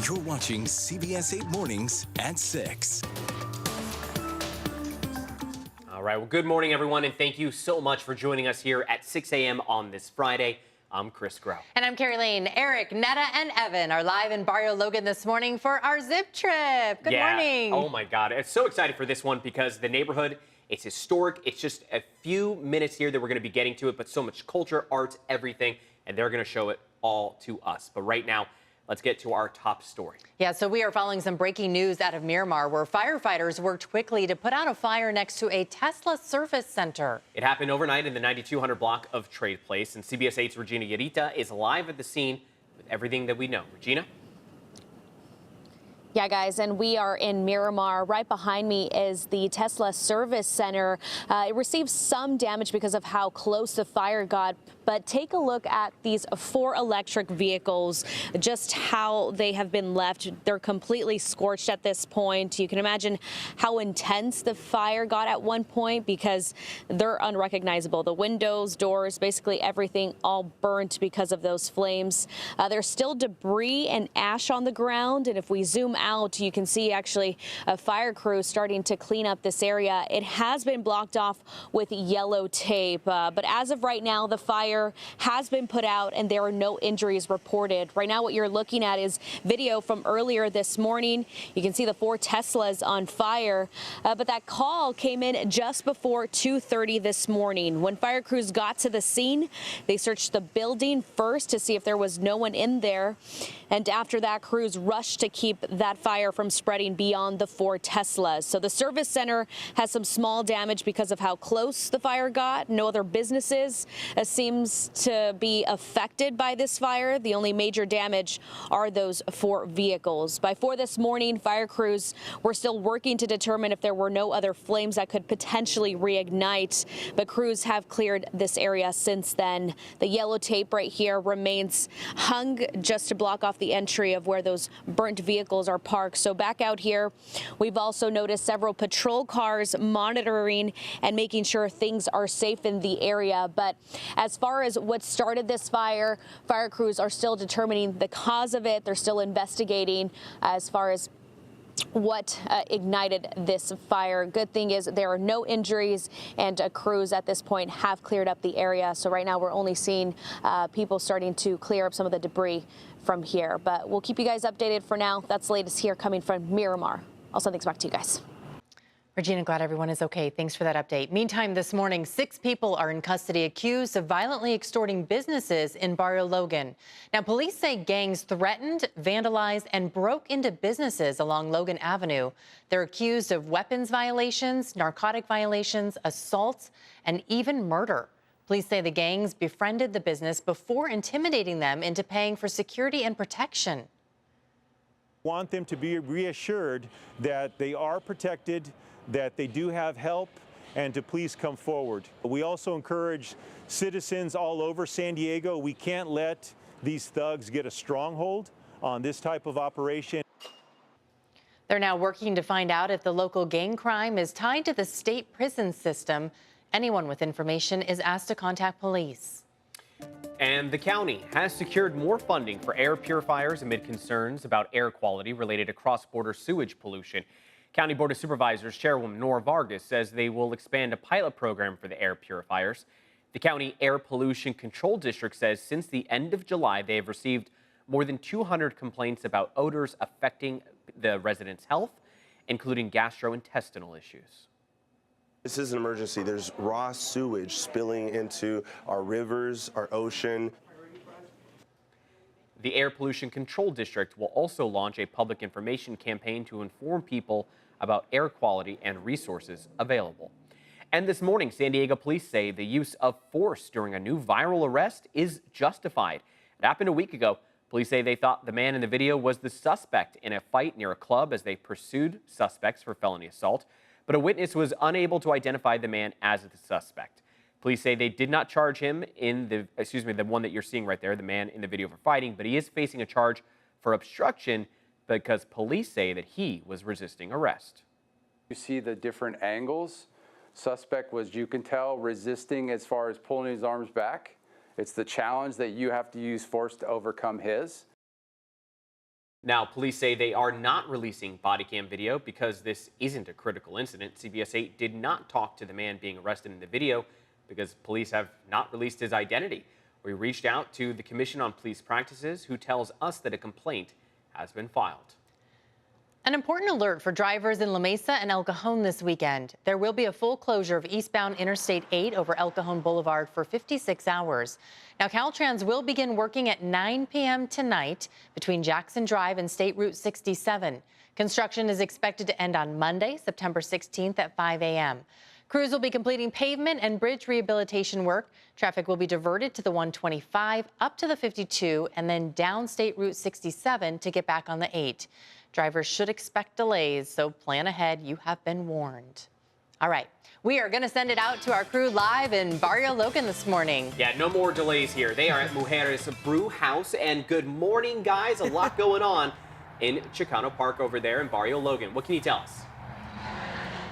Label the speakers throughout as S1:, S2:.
S1: You're watching CBS 8 Mornings at 6.
S2: All right, well, good morning, everyone, and thank you so much for joining us here at 6 a.m. on this Friday. I'm Chris Grow.
S3: And I'm Carrie Lane. Eric, Netta, and Evan are live in Barrio Logan this morning for our zip trip. Good morning.
S2: Oh, my God. I'm so excited for this one because the neighborhood, it's historic. It's just a few minutes here that we're going to be getting to it, but so much culture, art, everything, and they're going to show it all to us. But right now, let's get to our top story.
S3: Yeah, so we are following some breaking news out of Miramar where firefighters worked quickly to put out a fire next to a Tesla service center.
S2: It happened overnight in the 9200 block of Trade Place, and CBS 8's Regina Yarita is live at the scene with everything that we know. Regina?
S4: Yeah, guys, and we are in Miramar. Right behind me is the Tesla service center. It received some damage because of how close the fire got, but take a look at these 4 electric vehicles, just how they have been left. They're completely scorched at this point. You can imagine how intense the fire got at one point because they're unrecognizable. The windows, doors, basically everything all burnt because of those flames. There's still debris and ash on the ground, and if we zoom out, you can see actually a fire crew starting to clean up this area. It has been blocked off with yellow tape, but as of right now, the fire has been put out and there are no injuries reported. Right now, what you're looking at is video from earlier this morning. You can see the 4 Teslas on fire, but that call came in just before 2:30 this morning. When fire crews got to the scene, they searched the building first to see if there was no one in there. And after that, crews rushed to keep that fire from spreading beyond the 4 Teslas. So the service center has some small damage because of how close the fire got. No other businesses seems to be affected by this fire. The only major damage are those 4 vehicles. By 4 this morning, fire crews were still working to determine if there were no other flames that could potentially reignite, but crews have cleared this area since then. The yellow tape right here remains hung just to block off the entry of where those burnt vehicles are parked. So back out here, we've also noticed several patrol cars monitoring and making sure things are safe in the area. But as far as what started this fire, fire crews are still determining the cause of it. They're still investigating as far as what ignited this fire. Good thing is there are no injuries, and crews at this point have cleared up the area. So right now we're only seeing people starting to clear up some of the debris from here. But we'll keep you guys updated. For now, that's the latest here coming from Miramar. I'll send things back to you guys.
S3: Regina, glad everyone is okay. Thanks for that update. Meantime, this morning, 6 people are in custody accused of violently extorting businesses in Barrio Logan. Now, police say gangs threatened, vandalized, and broke into businesses along Logan Avenue. They're accused of weapons violations, narcotic violations, assaults, and even murder. Police say the gangs befriended the business before intimidating them into paying for security and protection.
S5: Want them to be reassured that they are protected, that they do have help, and to please come forward. We also encourage citizens all over San Diego. We can't let these thugs get a stronghold on this type of operation.
S3: They're now working to find out if the local gang crime is tied to the state prison system. Anyone with information is asked to contact police.
S2: And the county has secured more funding for air purifiers amid concerns about air quality related to cross-border sewage pollution. County Board of Supervisors Chairwoman Nora Vargas says they will expand a pilot program for the air purifiers. The County Air Pollution Control District says since the end of July, they have received more than 200 complaints about odors affecting the residents' health, including gastrointestinal issues.
S6: This is an emergency. There's raw sewage spilling into our rivers, our ocean.
S2: The Air Pollution Control District will also launch a public information campaign to inform people about air quality and resources available. And this morning, San Diego police say the use of force during a new viral arrest is justified. It happened a week ago. Police say they thought the man in the video was the suspect in a fight near a club as they pursued suspects for felony assault. But a witness was unable to identify the man as the suspect. Police say they did not charge him in the one that you're seeing right there, the man in the video for fighting, but he is facing a charge for obstruction because police say that he was resisting arrest.
S7: You see the different angles. Suspect was, you can tell, resisting as far as pulling his arms back. It's the challenge that you have to use force to overcome his.
S2: Now, police say they are not releasing body cam video because this isn't a critical incident. CBS 8 did not talk to the man being arrested in the video because police have not released his identity. We reached out to the Commission on Police Practices, who tells us that a complaint has been filed.
S3: An important alert for drivers in La Mesa and El Cajon this weekend. There will be a full closure of eastbound Interstate 8 over El Cajon Boulevard for 56 hours. Now, Caltrans will begin working at 9 p.m. tonight between Jackson Drive and State Route 67. Construction is expected to end on Monday, September 16th at 5 a.m. Crews will be completing pavement and bridge rehabilitation work. Traffic will be diverted to the 125 up to the 52 and then down State Route 67 to get back on the 8. Drivers should expect delays, so plan ahead. You have been warned. All right, we are going to send it out to our crew live in Barrio Logan this morning.
S2: Yeah, no more delays here. They are at Mujeres Brew House, and good morning, guys. A lot going on in Chicano Park over there in Barrio Logan. What can you tell us?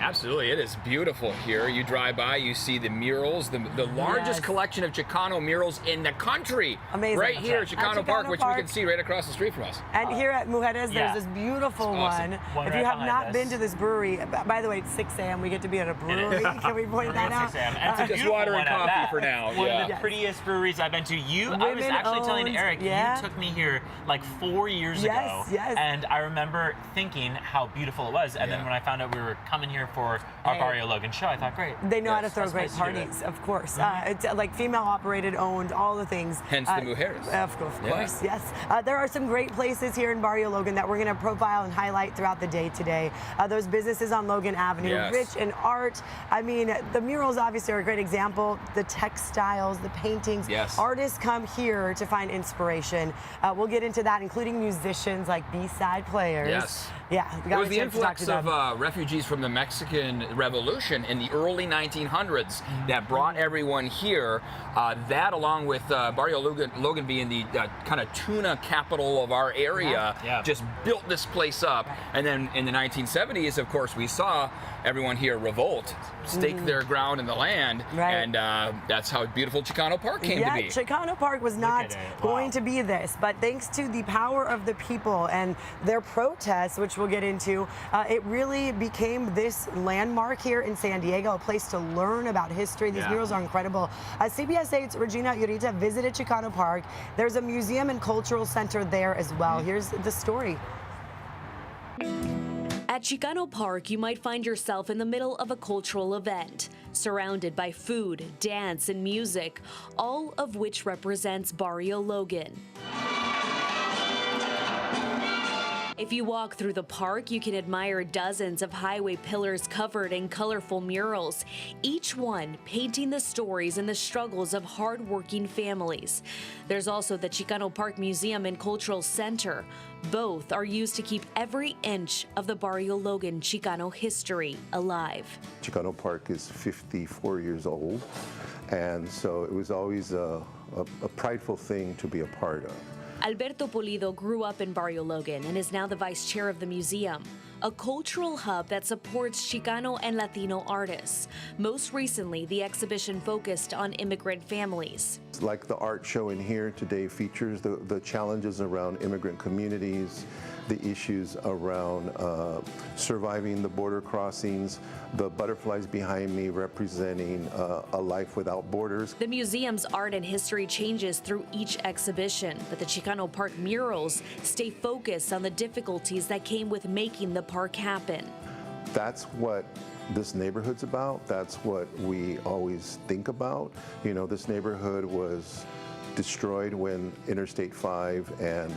S8: Absolutely, it is beautiful here. You drive by, you see the murals, the largest collection of Chicano murals in the country.
S9: Amazing.
S8: Right here at Chicano Park, which we can see right across the street from us.
S9: And here at Mujeres, there's this beautiful one. If you have not been to this brewery, by the way, it's 6 a.m. We get to be at a brewery. Can we point that out?
S10: 6 a.m. And it's
S8: just water and coffee for now.
S10: One of the prettiest breweries I've been to. I was actually telling Eric, you took me here like 4 years ago.
S9: Yes.
S10: And I remember thinking how beautiful it was. And then when I found out we were coming here for our Barrio Logan show, I thought, great.
S9: They know how to throw great parties, of course. It's like female operated, owned, all the things.
S8: Hence the Mujeres.
S9: Of course, yes. There are some great places here in Barrio Logan that we're going to profile and highlight throughout the day today. Those businesses on Logan Avenue, rich in art. I mean, the murals obviously are a great example. The textiles, the paintings. Artists come here to find inspiration. We'll get into that, including musicians like B-side players.
S8: It was the influx of refugees from the Mexican Revolution in the early 1900s that brought everyone here. That, along with Barrio Logan being the kind of tuna capital of our area, just built this place up. And then in the 1970s, of course, we saw everyone here revolt, stake their ground in the land, and that's how beautiful Chicano Park came to be.
S9: Chicano Park was not going to be this, but thanks to the power of the people and their protests, which we'll get into, it really became this landmark here in San Diego, a place to learn about history. These murals are incredible. CBS 8's Regina Urita visited Chicano Park. There's a museum and cultural center there as well. Here's the story.
S11: At Chicano Park, you might find yourself in the middle of a cultural event, surrounded by food, dance, and music, all of which represents Barrio Logan. If you walk through the park, you can admire dozens of highway pillars covered in colorful murals, each one painting the stories and the struggles of hardworking families. There's also the Chicano Park Museum and Cultural Center. Both are used to keep every inch of the Barrio Logan Chicano history alive.
S12: Chicano Park is 54 years old, and so it was always a prideful thing to be a part of.
S11: Alberto Pulido grew up in Barrio Logan and is now the vice chair of the museum, a cultural hub that supports Chicano and Latino artists. Most recently, the exhibition focused on immigrant families.
S12: Like the art show in here today features the challenges around immigrant communities, the issues around surviving the border crossings, the butterflies behind me representing a life without borders.
S11: The museum's art and history changes through each exhibition, but the Chicano Park murals stay focused on the difficulties that came with making the park happen.
S12: That's what this neighborhood's about. That's what we always think about. You know, this neighborhood was destroyed when Interstate 5 and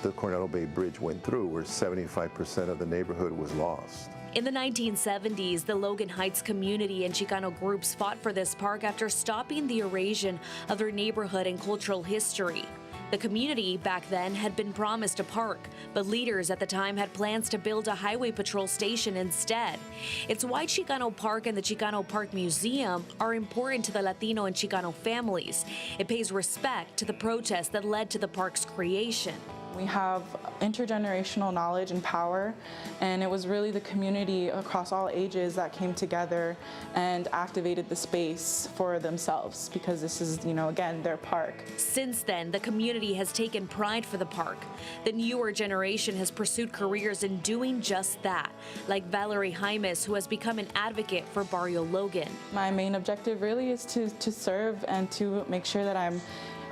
S12: the Coronado Bay Bridge went through, where 75% of the neighborhood was lost.
S11: In the 1970s, the Logan Heights community and Chicano groups fought for this park after stopping the erosion of their neighborhood and cultural history. The community back then had been promised a park, but leaders at the time had plans to build a highway patrol station instead. It's why Chicano Park and the Chicano Park Museum are important to the Latino and Chicano families. It pays respect to the protests that led to the park's creation.
S13: We have intergenerational knowledge and power, and it was really the community across all ages that came together and activated the space for themselves, because this is, again, their park.
S11: Since then, the community has taken pride for the park. The newer generation has pursued careers in doing just that, like Valerie Jaimes, who has become an advocate for Barrio Logan.
S13: My main objective really is to serve and to make sure that I'm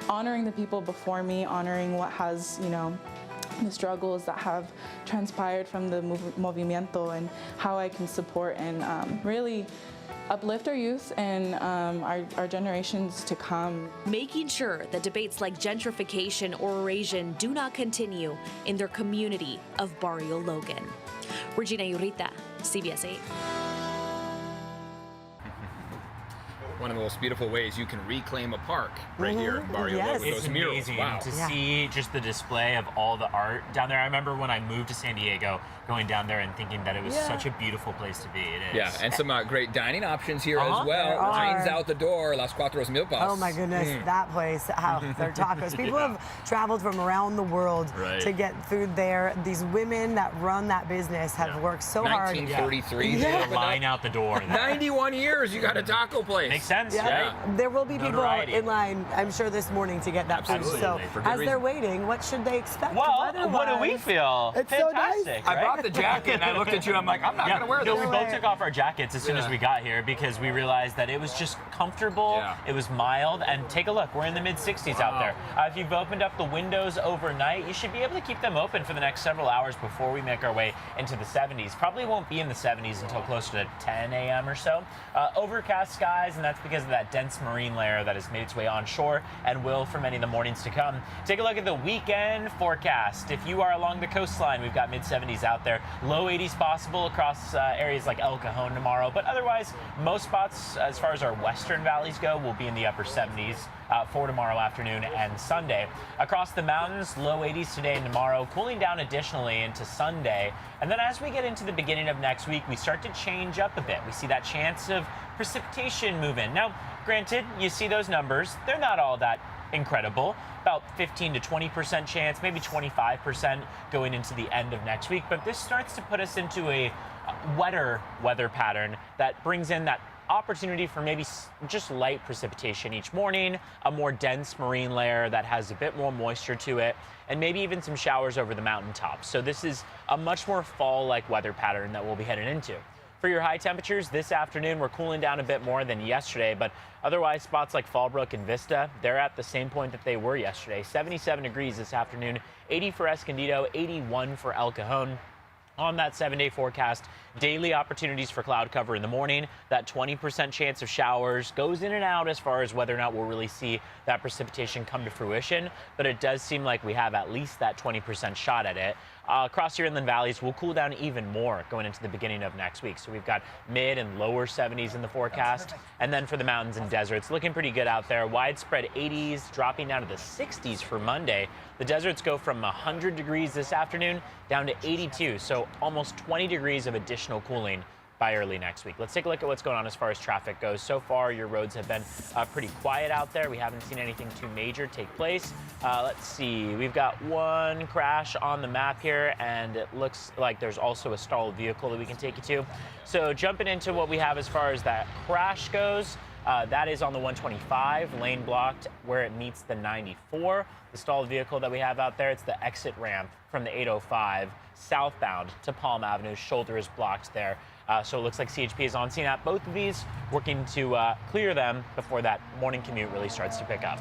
S13: honoring the people before me, honoring what has, the struggles that have transpired from the movimiento, and how I can support and really uplift our youth and our generations to come.
S11: Making sure that debates like gentrification or erosion do not continue in their community of Barrio Logan. Regina Urita, CBS 8.
S8: One of the most beautiful ways you can reclaim a park right here in Barrio Logan.
S10: It's
S8: Those murals.
S10: amazing
S8: Wow.
S10: to see just the display of all the art down there. I remember when I moved to San Diego, going down there and thinking that it was such a beautiful place to be. It is.
S8: Yeah, and some great dining options here as well. Lines out the door, Las Cuatros Milpas.
S9: Oh my goodness, that place, their tacos. People have traveled from around the world to get food there. These women that run that business have worked so hard.
S8: 1933.
S10: They line out the door.
S8: 91 years, you got a taco place.
S10: Makes sense,
S9: right? There will be people in line, I'm sure, this morning to get that food. So as they're waiting, what should they expect?
S10: Well, what do we feel?
S9: It's
S10: fantastic.
S9: So nice.
S10: Right?
S8: I brought the jacket and I looked at you. I'm like, I'm not going to wear this.
S10: No, we both took off our jackets as soon as we got here because we realized that it was just comfortable. It was mild. And take a look. We're in the mid-60s out there. If you've opened up the windows overnight, you should be able to keep them open for the next several hours before we make our way into the 70s. Probably won't be in the 70s until closer to 10 a.m. or so. Overcast skies, and that's because of that dense marine layer that has made its way onshore and will for many of the mornings to come. Take a look at the weekend forecast. If you are along the coastline, we've got mid-70s out there. Low 80s possible across areas like El Cajon tomorrow, but otherwise, most spots, as far as our western valleys go, will be in the upper 70s for tomorrow afternoon and Sunday. Across the mountains, low 80s today and tomorrow, cooling down additionally into Sunday. And then as we get into the beginning of next week, we start to change up a bit. We see that chance of precipitation move in. Now, granted, you see those numbers, they're not all that incredible. About 15 to 20% chance, maybe 25% going into the end of next week. But this starts to put us into a wetter weather pattern that brings in that opportunity for maybe just light precipitation each morning, a more dense marine layer that has a bit more moisture to it, and maybe even some showers over the mountaintops. So this is a much more fall-like weather pattern that we'll be heading into. For your high temperatures this afternoon, we're cooling down a bit more than yesterday, but otherwise spots like Fallbrook and Vista, they're at the same point that they were yesterday. 77 degrees this afternoon, 80 for Escondido, 81 for El Cajon. On that 7-day forecast, daily opportunities for cloud cover in the morning. That 20% chance of showers goes in and out as far as whether or not we'll really see that precipitation come to fruition, but it does seem like we have at least that 20% shot at it. Across your inland valleys, we'll cool down even more going into the beginning of next week. So we've got mid and lower 70s in the forecast. And then for the mountains and deserts, looking pretty good out there. Widespread 80s, dropping down to the 60s for Monday. The deserts go from 100 degrees this afternoon down to 82, so almost 20 degrees of additional cooling by early next week. Let's take a look at what's going on as far as traffic goes. So far, your roads have been pretty quiet out there. We haven't seen anything too major take place. Let's see, we've got one crash on the map here, and it looks like there's also a stalled vehicle that we can take you to. So jumping into what we have as far as that crash goes, that is on the 125, lane blocked where it meets the 94. The stalled vehicle that we have out there, it's the exit ramp from the 805 southbound to Palm Avenue. Shoulder is blocked there. So it looks like CHP is on scene at both of these, working to clear them before that morning commute really starts to pick up.